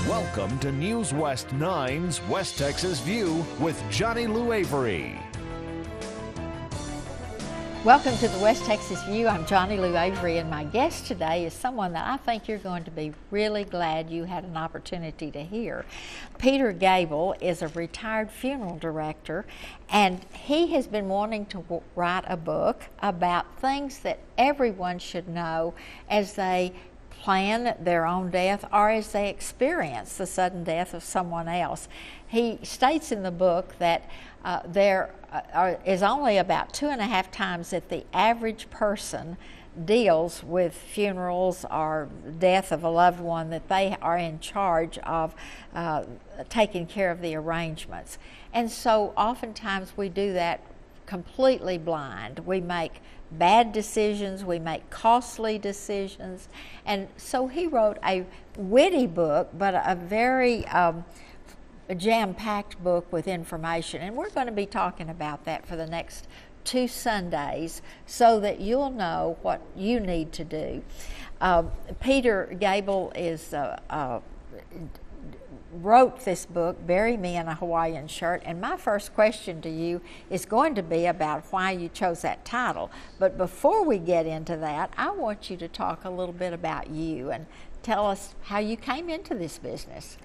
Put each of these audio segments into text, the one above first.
Welcome to News West 9's West Texas View with Johnny Lou Avery. Welcome to the West Texas View. I'm Johnny Lou Avery, and my guest today is someone that I think you're going to be really glad you had an opportunity to hear. Peter Gabel is a retired funeral director, and he has been wanting to write a book about things that everyone should know as they plan their own death or as they experience the sudden death of someone else. He states in the book that there is only about 2.5 times that the average person deals with funerals or death of a loved one that they are in charge of taking care of the arrangements. And so oftentimes we do that completely blind. We make bad decisions, we make costly decisions, and so he wrote a witty book, but a very jam-packed book with information, and we're going to be talking about that for the next 2 Sundays so that you'll know what you need to do. Peter Gabel wrote this book, Bury Me in a Hawaiian Shirt, and my first question to you is going to be about why you chose that title. But before we get into that, I want you to talk a little bit about you and tell us how you came into this business.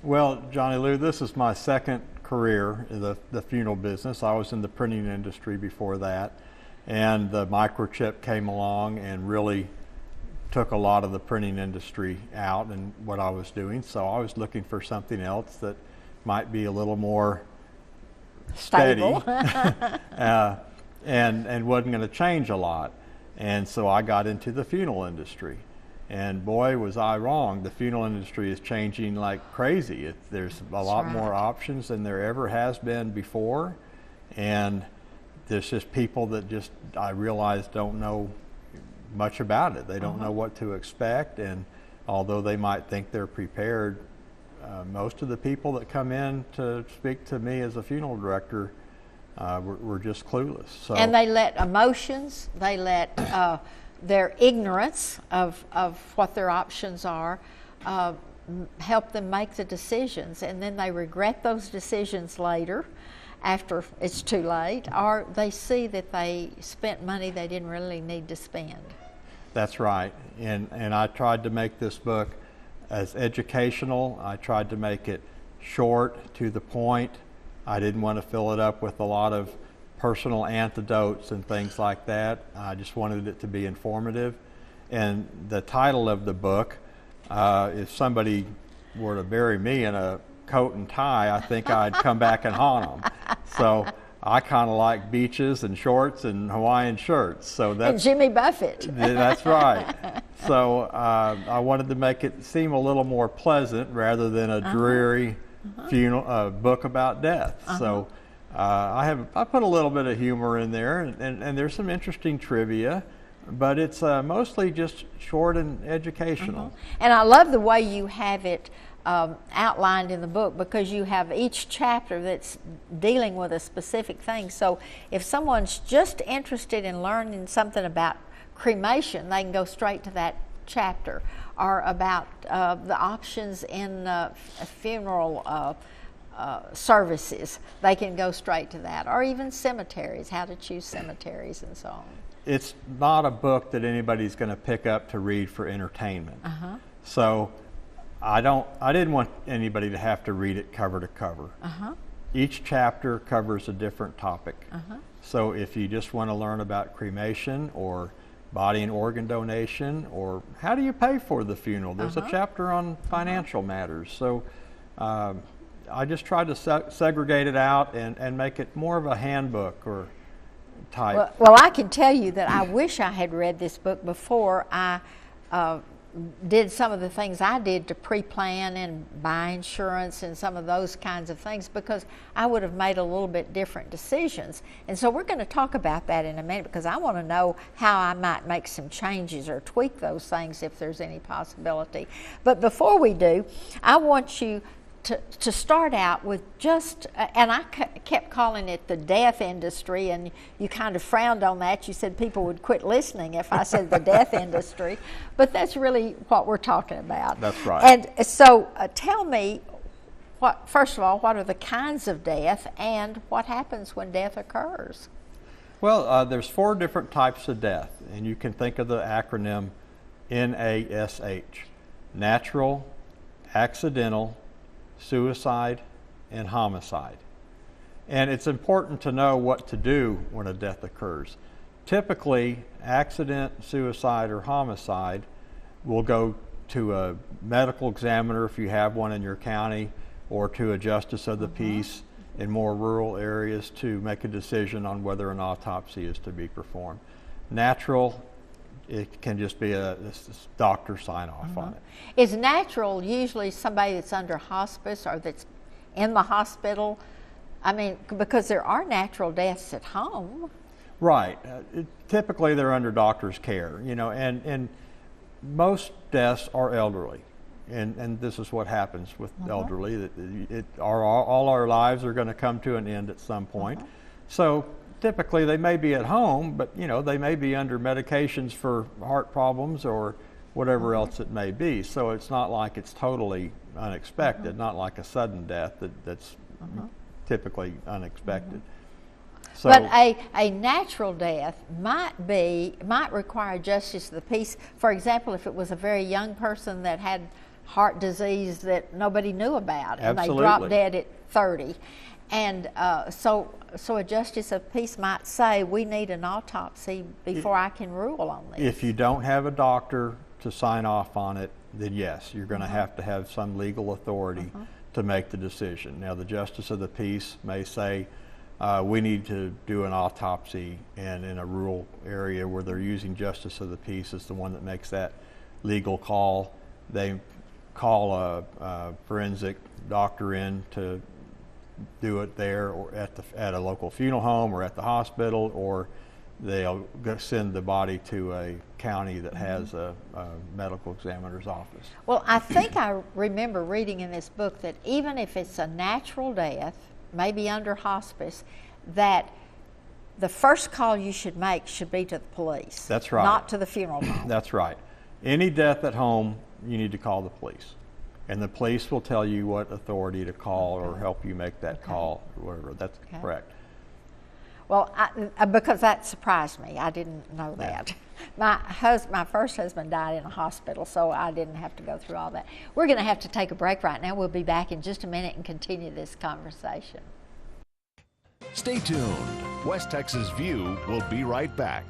Well, Johnny Lou, this is my second career in the funeral business. I was in the printing industry before that, and the microchip came along and really took a lot of the printing industry out and what I was doing. So I was looking for something else that might be a little more stable and wasn't going to change a lot. And so I got into the funeral industry. And boy, was I wrong. The funeral industry is changing like crazy. There's a lot more options than there ever has been before. And there's just people that just, I realize, don't know much about it. They don't know what to expect, and although they might think they're prepared, most of the people that come in to speak to me as a funeral director were just clueless. So, and they let emotions, they let their ignorance of what their options are help them make the decisions, and then they regret those decisions later after it's too late, or they see that they spent money they didn't really need to spend. That's right. And I tried to make this book as educational. I tried to make it short, to the point. I didn't want to fill it up with a lot of personal anecdotes and things like that. I just wanted it to be informative. And the title of the book, if somebody were to bury me in a coat and tie, I think I'd come back and haunt them. So I kind of like beaches and shorts and Hawaiian shirts. So that's and Jimmy Buffett. That's right. So I wanted to make it seem a little more pleasant rather than a dreary funeral book about death. So I put a little bit of humor in there, and there's some interesting trivia, but it's mostly just short and educational. And I love the way you have it outlined in the book, because you have each chapter that's dealing with a specific thing. So if someone's just interested in learning something about cremation, they can go straight to that chapter, or about the options in funeral services, they can go straight to that, or even cemeteries, how to choose cemeteries and so on. It's not a book that anybody's going to pick up to read for entertainment. So I didn't want anybody to have to read it cover to cover. Each chapter covers a different topic. So if you just want to learn about cremation or body and organ donation, or how do you pay for the funeral, there's a chapter on financial matters. So I just tried to segregate it out and make it more of a handbook or type. Well, I can tell you that I wish I had read this book before I did some of the things I did to pre-plan and buy insurance and some of those kinds of things, because I would have made a little bit different decisions. And so we're going to talk about that in a minute, because I want to know how I might make some changes or tweak those things if there's any possibility. But before we do, I want you to start out with just, and I kept calling it the death industry, and you kind of frowned on that. You said people would quit listening if I said the death industry, but that's really what we're talking about. That's right. And so tell me, first of all, what are the kinds of death, and what happens when death occurs? Well, there's 4 different types of death, and you can think of the acronym NASH: natural, accidental, suicide, and homicide. And it's important to know what to do when a death occurs. Typically, accident, suicide, or homicide will go to a medical examiner if you have one in your county, or to a justice of the peace in more rural areas to make a decision on whether an autopsy is to be performed. Natural, it can just be a doctor sign off on it. Is natural usually somebody that's under hospice or that's in the hospital? I mean, because there are natural deaths at home. Right. Typically they're under doctor's care, and most deaths are elderly. And this is what happens with elderly. All our lives are going to come to an end at some point. So typically they may be at home, but they may be under medications for heart problems or whatever else it may be. So it's not like it's totally unexpected, not like a sudden death that's typically unexpected. So, but a natural death might require justice of the peace. For example, if it was a very young person that had heart disease that nobody knew about, and absolutely. They dropped dead at 30. And so a justice of peace might say, we need an autopsy before I can rule on this. If you don't have a doctor to sign off on it, then yes, you're going to have some legal authority to make the decision. Now, the justice of the peace may say, we need to do an autopsy, and in a rural area where they're using justice of the peace is the one that makes that legal call. They call a forensic doctor in to do it there, or at a local funeral home, or at the hospital, or they'll send the body to a county that has a medical examiner's office. Well, I think I remember reading in this book that even if it's a natural death, maybe under hospice, that the first call you should make should be to the police. That's right. Not to the funeral home. That's right. Any death at home, you need to call the police. And the police will tell you what authority to call or help you make that call or whatever. That's correct. Well, because that surprised me. I didn't know that. My first husband died in a hospital, so I didn't have to go through all that. We're going to have to take a break right now. We'll be back in just a minute and continue this conversation. Stay tuned. West Texas View will be right back.